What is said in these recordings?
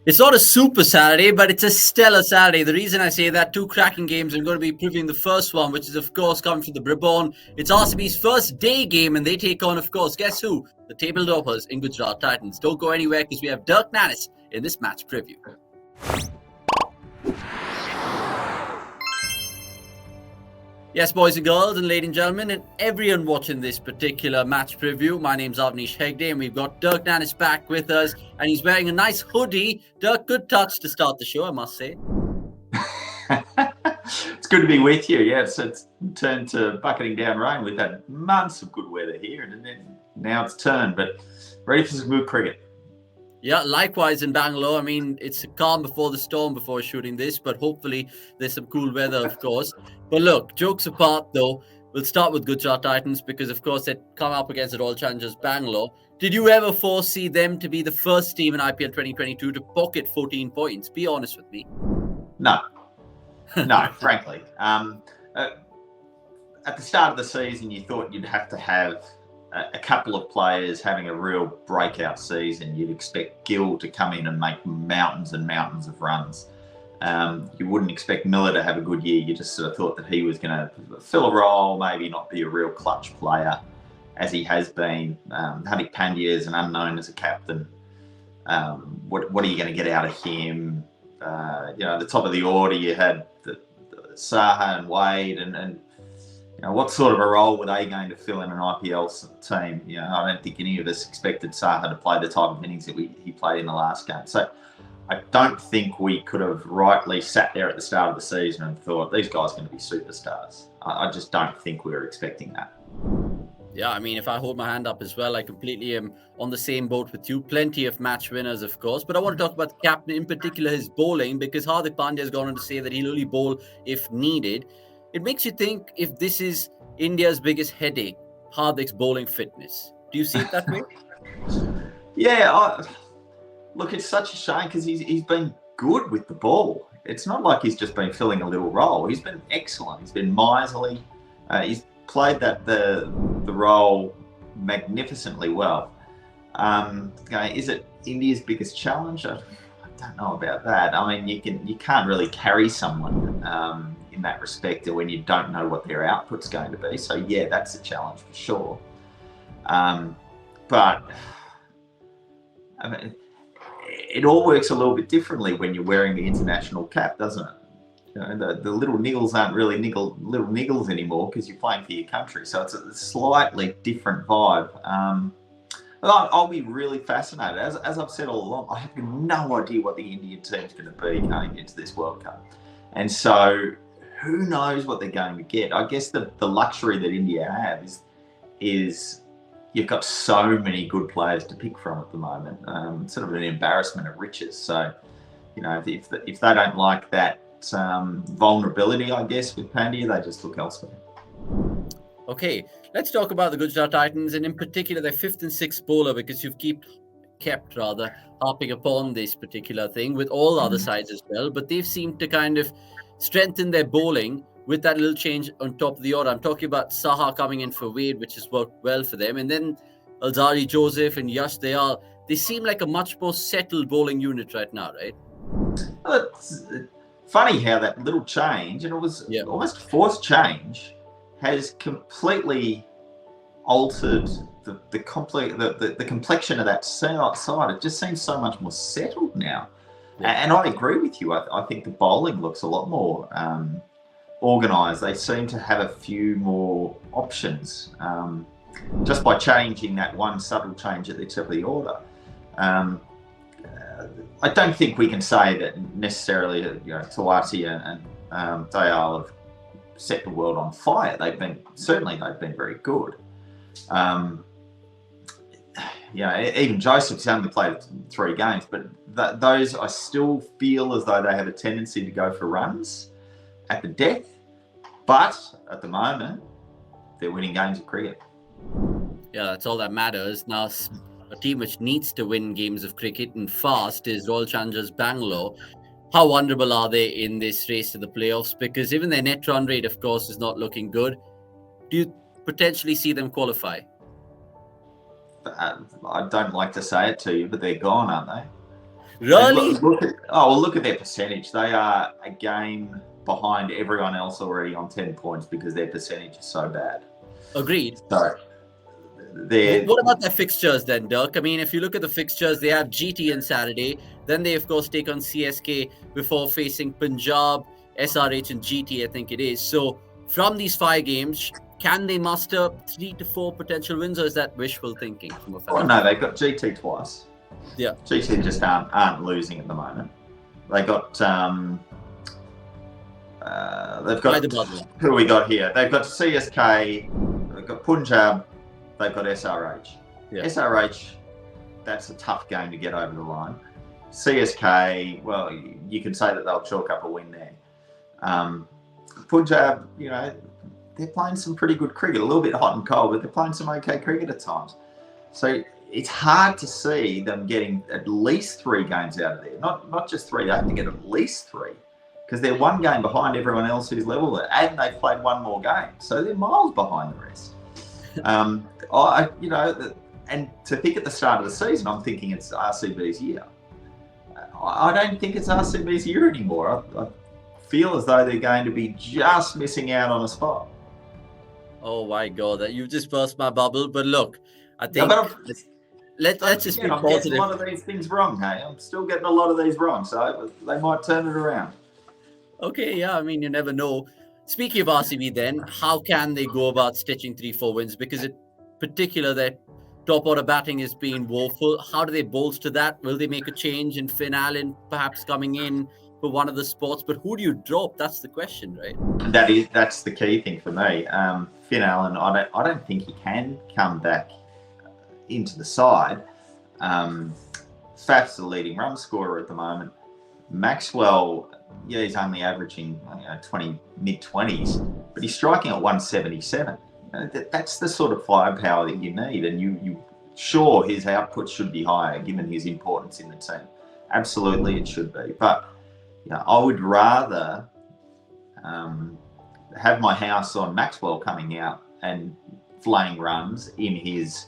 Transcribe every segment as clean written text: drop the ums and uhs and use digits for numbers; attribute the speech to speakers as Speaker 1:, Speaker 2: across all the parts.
Speaker 1: It's not a super Saturday, but it's a stellar Saturday. The reason I say that, two cracking games. I'm going to be previewing the first one, which is, of course, coming from the Brabon. It's RCB's first day game, and they take on, of course, guess who? The table toppers in Gujarat Titans. Don't go anywhere because we have Dirk Nannes in this match preview. Yes, boys and girls, and ladies and gentlemen, and everyone watching this particular match preview, my name's Avnish Hegde, and we've got Dirk Nannes back with us, and he's wearing a nice hoodie. Dirk, good touch to start the show, I must say.
Speaker 2: It's good to be with you. Yeah, it's turned to bucketing down rain. We've had months of good weather here, and then now it's turned, but ready for some good cricket.
Speaker 1: Yeah, likewise in Bangalore. I mean, it's calm before the storm before shooting this, but hopefully there's some cool weather, of course. But look, jokes apart, though, we'll start with Gujarat Titans because, of course, they come up against the Royal Challengers Bangalore. Did you ever foresee them to be the first team in IPL 2022 to pocket 14 points? Be honest with me.
Speaker 2: No, frankly. At the start of the season, you thought you'd have to have a couple of players having a real breakout season. You'd expect Gill to come in and make mountains and mountains of runs. You wouldn't expect Miller to have a good year. You just sort of thought that he was going to fill a role, maybe not be a real clutch player as he has been. Hardik Pandya is an unknown as a captain. What are you going to get out of him? At the top of the order, you had the Saha and Wade, and what sort of a role were they going to fill in an IPL team? I don't think any of us expected Saha to play the type of innings that he played in the last game. So I don't think we could have rightly sat there at the start of the season and thought these guys are going to be superstars. I just don't think we were expecting that.
Speaker 1: Yeah, I mean, if I hold my hand up as well, I completely am on the same boat with you. Plenty of match winners, of course. But I want to talk about the captain, in particular his bowling, because Hardik Pandya has gone on to say that he'll only bowl if needed. It makes you think if this is India's biggest headache, Hardik's bowling fitness. Do you see it that way?
Speaker 2: Yeah, look, it's such a shame because he's been good with the ball. It's not like he's just been filling a little role. He's been excellent. He's been miserly. He's played the role magnificently well. Is it India's biggest challenge? I don't know about that. I mean, you can't really carry someone in that respect when you don't know what their output's going to be. So yeah, that's a challenge for sure. But I mean, it all works a little bit differently when you're wearing the international cap, doesn't it? The little niggles aren't really little niggles anymore because you're playing for your country. So it's a slightly different vibe. I'll be really fascinated. As I've said all along, I have no idea what the Indian team's going to be going into this World Cup. And so who knows what they're going to get? I guess the luxury that India have is you've got so many good players to pick from at the moment. Sort of an embarrassment of riches. So, if they don't like that vulnerability, I guess, with Pandya, they just look elsewhere.
Speaker 1: Okay, let's talk about the Gujarat Titans, and in particular their fifth and sixth bowler, because you've kept harping upon this particular thing with all other sides as well. But they've seemed to kind of strengthen their bowling with that little change on top of the order. I'm talking about Saha coming in for Wade, which has worked well for them. And then Alzari Joseph and Yash Dayal, they seem like a much more settled bowling unit right now, right?
Speaker 2: Well, it's funny how that little change, and it was almost forced change, has completely altered the complexion of that side. It just seems so much more settled now. Yeah. And I agree with you. I think the bowling looks a lot more organised. They seem to have a few more options just by changing that one subtle change at the top of the order. I don't think we can say that necessarily Tawati and Dayal have set the world on fire. They've been very good. Even Joseph's only played 3 games, but those I still feel as though they have a tendency to go for runs at the death. But at the moment, they're winning games of cricket.
Speaker 1: Yeah, that's all that matters. Now, a team which needs to win games of cricket and fast is Royal Challengers Bangalore. How vulnerable are they in this race to the playoffs? Because even their net run rate, of course, is not looking good. Do you potentially see them qualify?
Speaker 2: I don't like to say it to you, but they're gone, aren't they? And
Speaker 1: Really?
Speaker 2: look at their percentage. They are a game behind everyone else already on 10 points because their percentage is so bad.
Speaker 1: Agreed.
Speaker 2: So they're
Speaker 1: What about their fixtures then, Dirk? I mean, if you look at the fixtures, they have GT on Saturday. Then they, of course, take on CSK before facing Punjab, SRH, and GT, I think it is. So from these 5 games, can they muster 3 to 4 potential wins, or is that wishful thinking from a fan?
Speaker 2: well, no, they've got GT twice.
Speaker 1: Yeah.
Speaker 2: GT just aren't losing at the moment. They got they've got who we got here? They've got CSK, they've got Punjab, they've got SRH.
Speaker 1: Yeah.
Speaker 2: SRH, that's a tough game to get over the line. CSK, well, you can say that they'll chalk up a win there. Punjab, you know, they're playing some pretty good cricket, a little bit hot and cold, but they're playing some okay cricket at times. So it's hard to see them getting at least 3 games out of there. Not just 3, they have to get at least 3 because they're 1 game behind everyone else who's level there, and they've played 1 more game. So they're miles behind the rest. And to think at the start of the season, I'm thinking it's RCB's year. I don't think it's RCB's year anymore. I feel as though they're going to be just missing out on a spot.
Speaker 1: Oh my God, you've just burst my bubble. But look, I think let's just be
Speaker 2: I'm
Speaker 1: positive.
Speaker 2: getting a lot of these things wrong, hey? I'm still getting a lot of these wrong, so they might turn it around.
Speaker 1: Okay, yeah, I mean, you never know. Speaking of RCB then, how can they go about stitching 3-4 wins? Because in particular, their top order batting has been woeful. How do they bolster that? Will they make a change in Finn Allen perhaps coming in for one of the spots? But who do you drop? That's the question, right?
Speaker 2: That's the key thing for me. Finn Allen, I don't think he can come back into the side. Faf's the leading run scorer at the moment. Maxwell, yeah, he's only averaging mid-20s, but he's striking at 177. That's the sort of firepower that you need, and you sure his output should be higher given his importance in the team. Absolutely, it should be. But I would rather have my house on Maxwell coming out and flaying runs in his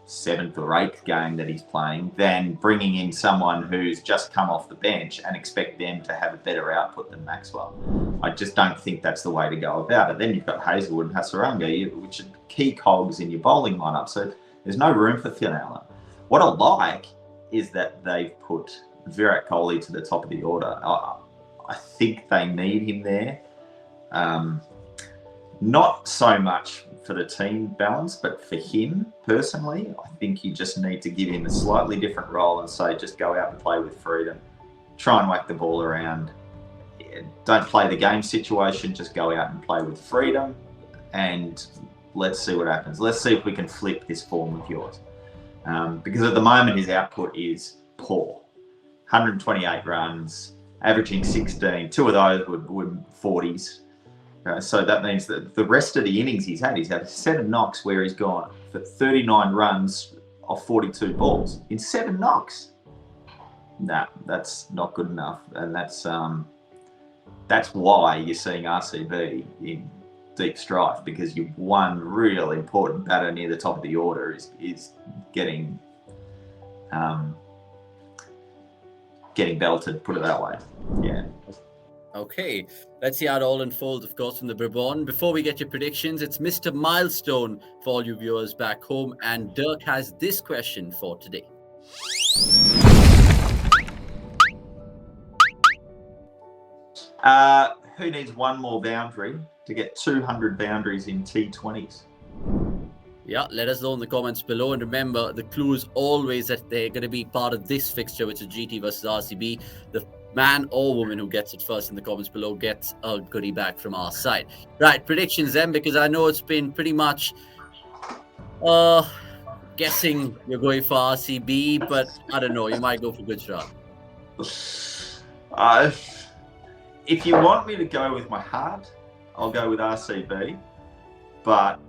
Speaker 2: 7th or 8th game that he's playing than bringing in someone who's just come off the bench and expect them to have a better output than Maxwell. I just don't think that's the way to go about it. Then you've got Hazelwood and Hasaranga, which are key cogs in your bowling lineup, so there's no room for Finn Allen. What I like is that they've put Virat Kohli to the top of the order. I think they need him there. Not so much for the team balance, but for him personally, I think you just need to give him a slightly different role and say, just go out and play with freedom. Try and whack the ball around. Don't play the game situation, just go out and play with freedom, and let's see what happens. Let's see if we can flip this form of yours. Because at the moment, his output is poor. 128 runs, averaging 16. 2 of those were 40s. So that means that the rest of the innings he's had a set of knocks where he's gone for 39 runs off 42 balls in 7 knocks. Nah, that's not good enough, and that's why you're seeing RCB in deep strife, because one real important batter near the top of the order is getting belted. Put it that way. Yeah.
Speaker 1: Okay, let's see how it all unfolds, of course, from the Brabant. Before we get your predictions, it's Mr. Milestone for all you viewers back home, and Dirk has this question for today.
Speaker 2: Who needs one more boundary to get 200 boundaries in T20s?
Speaker 1: Yeah, let us know in the comments below. And remember, the clue is always that they're going to be part of this fixture, which is GT versus RCB. The man or woman who gets it first in the comments below gets a goodie bag from our side. Right, predictions then, because I know it's been pretty much guessing you're going for RCB, but I don't know, you might go for Gujarat.
Speaker 2: If you want me to go with my heart, I'll go with RCB, but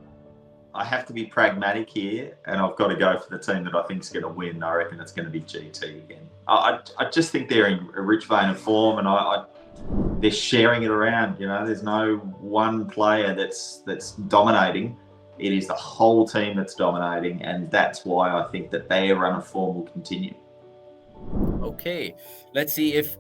Speaker 2: I have to be pragmatic here, and I've got to go for the team that I think is going to win. I reckon it's going to be GT again. I just think they're in a rich vein of form, and they're sharing it around. There's no one player that's dominating. It is the whole team that's dominating, and that's why I think that their run of form will continue.
Speaker 1: Okay, let's see if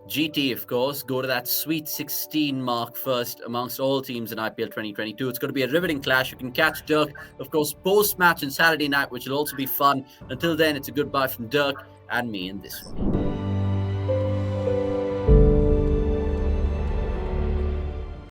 Speaker 1: GT, of course, go to that sweet 16 mark first amongst all teams in IPL 2022. It's going to be a riveting clash. You can catch Dirk, of course, post-match on Saturday night, which will also be fun. Until then, it's a goodbye from Dirk and me in this one.